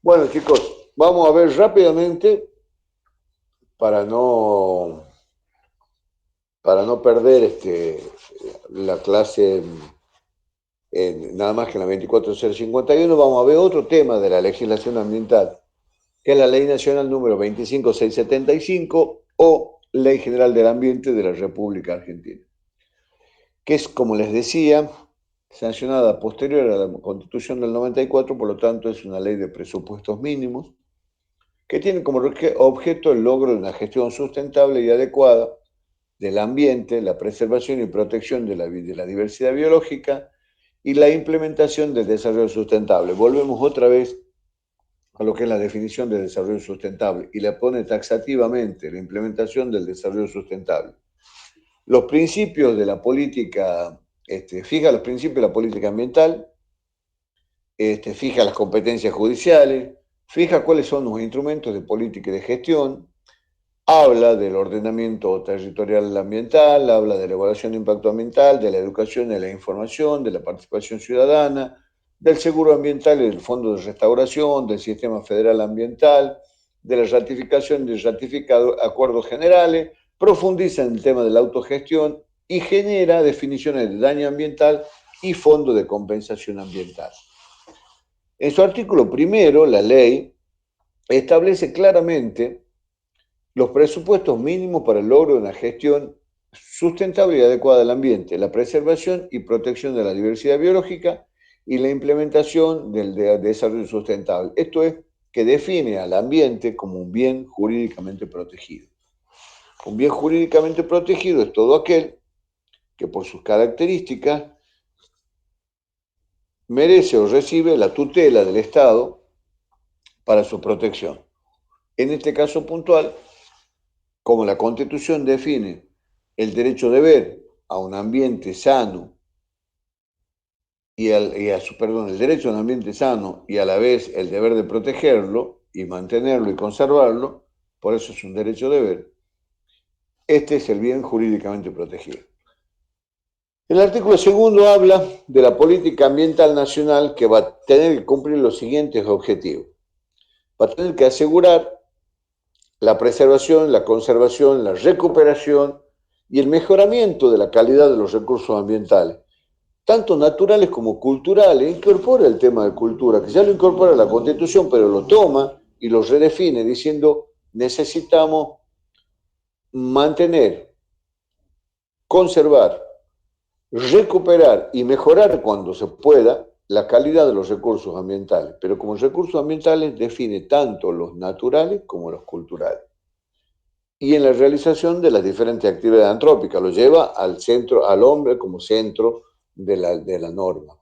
Bueno, chicos, vamos a ver rápidamente para no perder la clase nada más que en la 24051, vamos a ver otro tema de la legislación ambiental, que es la Ley Nacional número 25675 o Ley General del Ambiente de la República Argentina, que es, como les decía, sancionada posterior a la Constitución del 94, por lo tanto es una ley de presupuestos mínimos, que tiene como objeto el logro de una gestión sustentable y adecuada del ambiente, la preservación y protección de la diversidad biológica y la implementación del desarrollo sustentable. Volvemos otra vez a lo que es la definición de desarrollo sustentable y la pone taxativamente, la implementación del desarrollo sustentable. Los principios de la política, fija los principios de la política ambiental, fija las competencias judiciales, fija cuáles son los instrumentos de política y de gestión, habla del ordenamiento territorial ambiental, habla de la evaluación de impacto ambiental, de la educación y de la información, de la participación ciudadana, del seguro ambiental y del fondo de restauración, del sistema federal ambiental, de la ratificación y ratificado acuerdos generales, profundiza en el tema de la autogestión y genera definiciones de daño ambiental y fondo de compensación ambiental. En su artículo primero, la ley establece claramente los presupuestos mínimos para el logro de una gestión sustentable y adecuada del ambiente, la preservación y protección de la diversidad biológica y la implementación del desarrollo sustentable. Esto es que define al ambiente como un bien jurídicamente protegido. Un bien jurídicamente protegido es todo aquel que por sus características merece o recibe la tutela del Estado para su protección. En este caso puntual, como la Constitución define el derecho de ver a un ambiente sano el derecho a un ambiente sano y a la vez el deber de protegerlo y mantenerlo y conservarlo, por eso es un derecho de ver, este es el bien jurídicamente protegido. El artículo segundo habla de la política ambiental nacional que va a tener que cumplir los siguientes objetivos. Va a tener que asegurar la preservación, la conservación, la recuperación y el mejoramiento de la calidad de los recursos ambientales, tanto naturales como culturales. Incorpora el tema de cultura, que ya lo incorpora la Constitución, pero lo toma y lo redefine diciendo necesitamos mantener, conservar, recuperar y mejorar cuando se pueda la calidad de los recursos ambientales, pero como recursos ambientales define tanto los naturales como los culturales. Y en la realización de las diferentes actividades antrópicas, lo lleva al hombre como centro de la norma.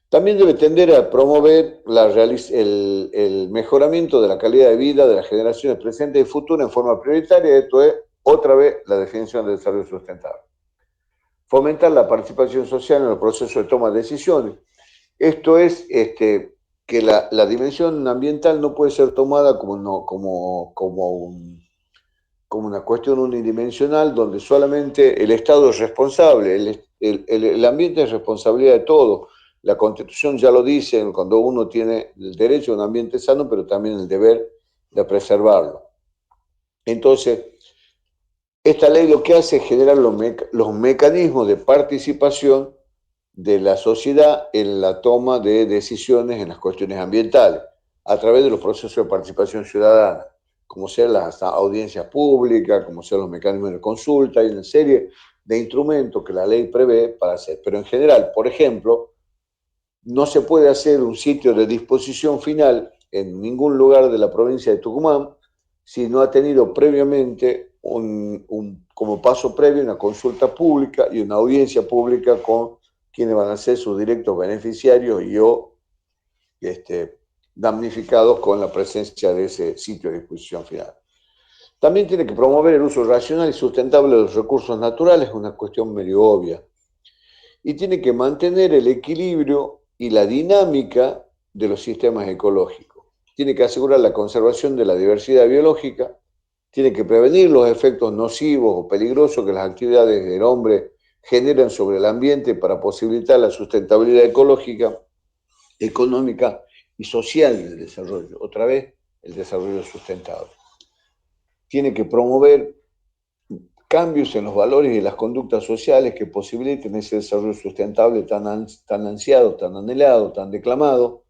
También debe tender a promover el mejoramiento de la calidad de vida de las generaciones presentes y futuras en forma prioritaria. Esto es, otra vez, la definición del desarrollo sustentable. Fomentar la participación social en el proceso de toma de decisiones. Esto es que la dimensión ambiental no puede ser tomada como una cuestión unidimensional donde solamente el Estado es responsable. El ambiente es responsabilidad de todos, La Constitución ya lo dice, cuando uno tiene el derecho a un ambiente sano, pero también el deber de preservarlo. Entonces, esta ley lo que hace es generar los mecanismos de participación de la sociedad en la toma de decisiones en las cuestiones ambientales, a través de los procesos de participación ciudadana, como sean las audiencias públicas, como sean los mecanismos de consulta, hay una serie de instrumentos que la ley prevé para hacer. Pero en general, por ejemplo, no se puede hacer un sitio de disposición final en ningún lugar de la provincia de Tucumán si no ha tenido previamente como paso previo una consulta pública y una audiencia pública con quienes van a ser sus directos beneficiarios y o damnificados con la presencia de ese sitio de disposición final. También tiene que promover el uso racional y sustentable de los recursos naturales, una cuestión medio obvia. Y tiene que mantener el equilibrio y la dinámica de los sistemas ecológicos. Tiene que asegurar la conservación de la diversidad biológica, tiene que prevenir los efectos nocivos o peligrosos que las actividades del hombre generan sobre el ambiente para posibilitar la sustentabilidad ecológica, económica y social del desarrollo. Otra vez, el desarrollo sustentable. Tiene que promover cambios en los valores y las conductas sociales que posibiliten ese desarrollo sustentable tan ansiado, tan anhelado, tan declamado,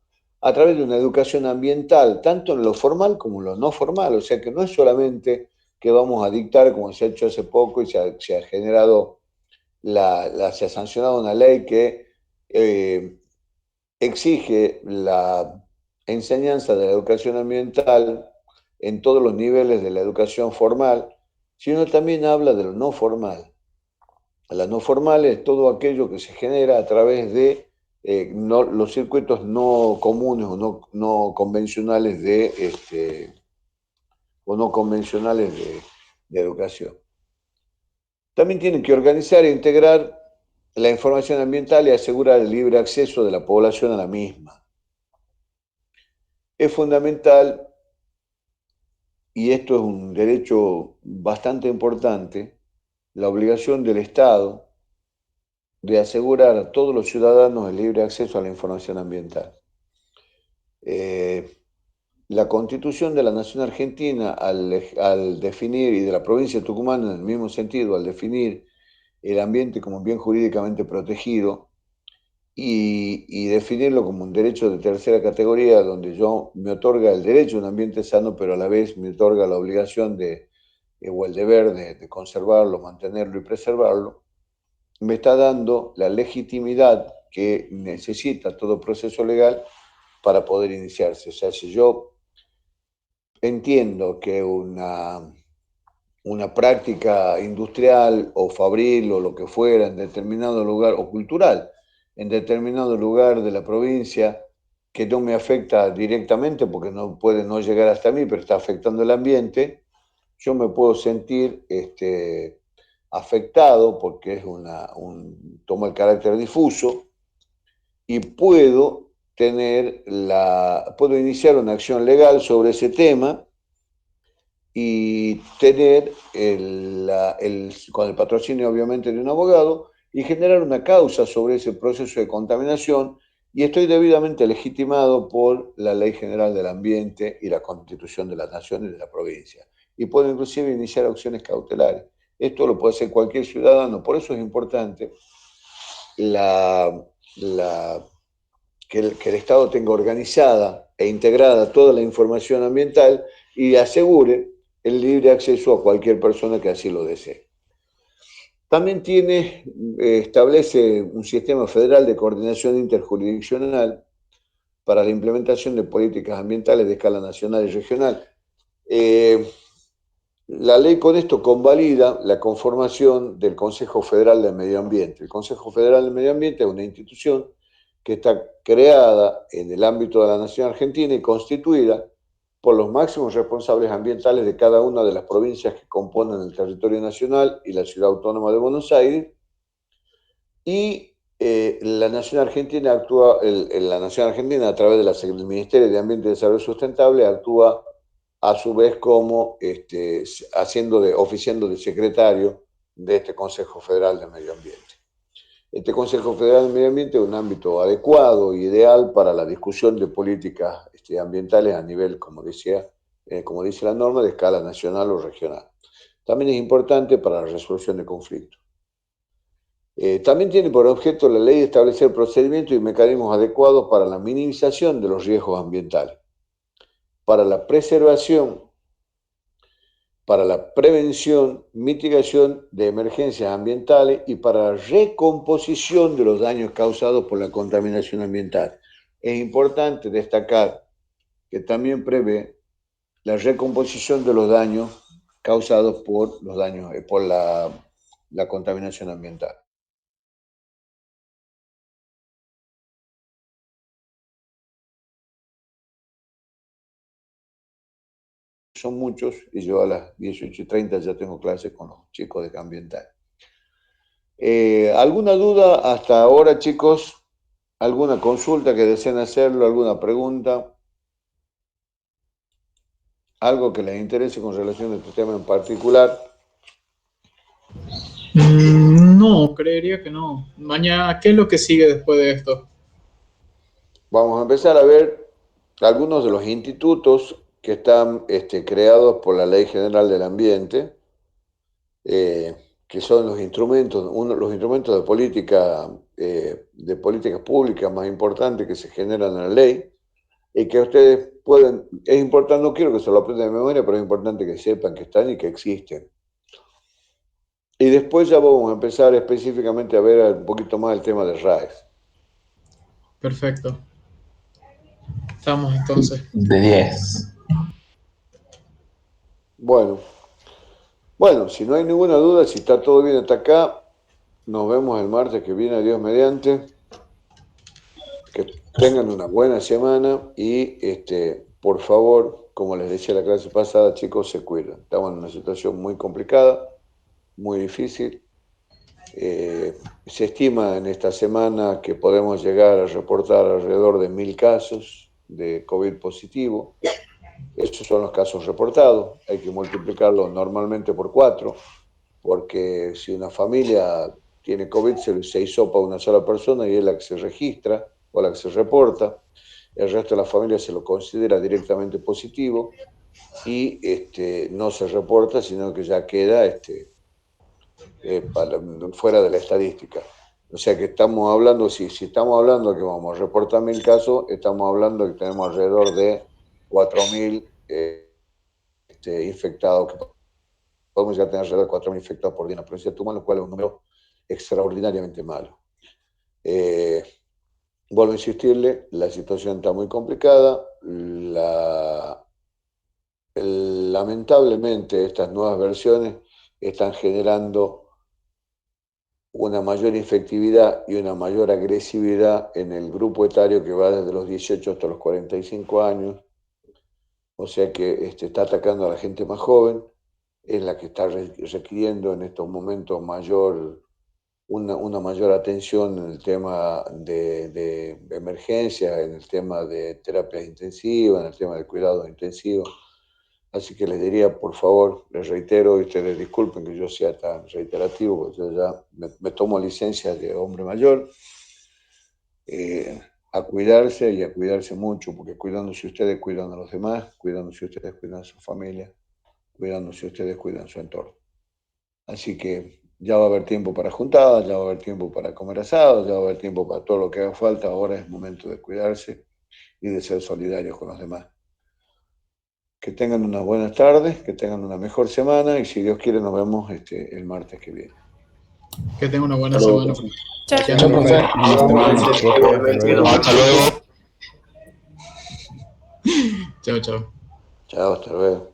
a través de una educación ambiental, tanto en lo formal como en lo no formal. O sea que no es solamente que vamos a dictar, como se ha hecho hace poco y se ha generado, se ha sancionado una ley que exige la enseñanza de la educación ambiental en todos los niveles de la educación formal, sino también habla de lo no formal. La no formal es todo aquello que se genera a través de los circuitos no comunes o no convencionales de educación. También tienen que organizar e integrar la información ambiental y asegurar el libre acceso de la población a la misma. Es fundamental, y esto es un derecho bastante importante, la obligación del Estado de asegurar a todos los ciudadanos el libre acceso a la información ambiental. La Constitución de la Nación Argentina, al definir, y de la provincia de Tucumán en el mismo sentido, al definir el ambiente como un bien jurídicamente protegido y definirlo como un derecho de tercera categoría, donde me otorga el derecho a un ambiente sano, pero a la vez me otorga la obligación o el deber de conservarlo, mantenerlo y preservarlo, me está dando la legitimidad que necesita todo proceso legal para poder iniciarse. O sea, si yo entiendo que una práctica industrial o fabril o lo que fuera en determinado lugar, o cultural, en determinado lugar de la provincia, que no me afecta directamente porque no puede no llegar hasta mí, pero está afectando el ambiente, yo me puedo sentir afectado porque es toma el carácter difuso y puedo iniciar una acción legal sobre ese tema y tener con el patrocinio obviamente de un abogado y generar una causa sobre ese proceso de contaminación, y estoy debidamente legitimado por la Ley General del Ambiente y la Constitución de la Nación y de la provincia. Y puedo inclusive iniciar acciones cautelares. Esto lo puede hacer cualquier ciudadano, por eso es importante que el Estado tenga organizada e integrada toda la información ambiental y asegure el libre acceso a cualquier persona que así lo desee. También establece un sistema federal de coordinación interjurisdiccional para la implementación de políticas ambientales de escala nacional y regional. La ley con esto convalida la conformación del Consejo Federal del Medio Ambiente. El Consejo Federal del Medio Ambiente es una institución que está creada en el ámbito de la Nación Argentina y constituida por los máximos responsables ambientales de cada una de las provincias que componen el territorio nacional y la Ciudad Autónoma de Buenos Aires. Y la Nación Argentina a través del Ministerio de Ambiente y Desarrollo Sustentable actúa a su vez como oficiando de secretario de este Consejo Federal de Medio Ambiente. Este Consejo Federal de Medio Ambiente es un ámbito adecuado e ideal para la discusión de políticas ambientales a nivel, como dice la norma, de escala nacional o regional. También es importante para la resolución de conflictos. También tiene por objeto la ley establecer procedimientos y mecanismos adecuados para la minimización de los riesgos ambientales, para la preservación, para la prevención, mitigación de emergencias ambientales y para la recomposición de los daños causados por la contaminación ambiental. Es importante destacar que también prevé la recomposición de los daños causados por la contaminación ambiental. Son muchos y yo a las 18:30 ya tengo clases con los chicos de ambiental. ¿Alguna duda hasta ahora, chicos? ¿Alguna consulta que deseen hacerlo? ¿Alguna pregunta? ¿Algo que les interese con relación a este tema en particular? No, creería que no. Mañana, ¿qué es lo que sigue después de esto? Vamos a empezar a ver algunos de los institutos que están creados por la Ley General del Ambiente, que son los instrumentos de políticas públicas más importantes que se generan en la ley y que ustedes pueden, es importante, no quiero que se lo aprendan de memoria, pero es importante que sepan que están y que existen. Y después ya vamos a empezar específicamente a ver un poquito más el tema de RAES. Perfecto. Estamos entonces. De 10. Bueno, si no hay ninguna duda, si está todo bien hasta acá, nos vemos el martes que viene, Dios mediante. Que tengan una buena semana y, por favor, como les decía la clase pasada, chicos, se cuidan. Estamos en una situación muy complicada, muy difícil. Se estima en esta semana que podemos llegar a reportar alrededor de 1000 casos de COVID positivo. Estos son los casos reportados. Hay que multiplicarlo normalmente por 4, porque si una familia tiene COVID, se hisopa una sola persona y es la que se registra o la que se reporta. El resto de la familia se lo considera directamente positivo y no se reporta, sino que ya queda fuera de la estadística. O sea que estamos hablando, si estamos hablando que vamos a reportar 1000 casos, estamos hablando que tenemos alrededor de 4000 infectados, que podemos ya tener alrededor de 4000 infectados por día en la provincia de Tucumán, lo cual es un número extraordinariamente malo. Vuelvo a insistirle, la situación está muy complicada. Lamentablemente estas nuevas versiones están generando una mayor infectividad y una mayor agresividad en el grupo etario que va desde los 18 hasta los 45 años. O sea que está atacando a la gente más joven, es la que está requiriendo en estos momentos una mayor atención en el tema de emergencia, en el tema de terapias intensivas, en el tema de cuidados intensivos. Así que les diría, por favor, les reitero, y ustedes disculpen que yo sea tan reiterativo, porque yo ya me tomo licencia de hombre mayor, a cuidarse y a cuidarse mucho, porque cuidándose ustedes, cuidan a los demás, cuidándose ustedes, cuidan a su familia, cuidándose ustedes, cuidan su entorno. Así que ya va a haber tiempo para juntadas, ya va a haber tiempo para comer asado, ya va a haber tiempo para todo lo que haga falta. Ahora es momento de cuidarse y de ser solidarios con los demás. Que tengan unas buenas tardes, que tengan una mejor semana y si Dios quiere nos vemos el martes que viene. Que tengan una buena semana. Chao. Chao, profe. Hasta luego. Chao, chao. Chao, hasta luego.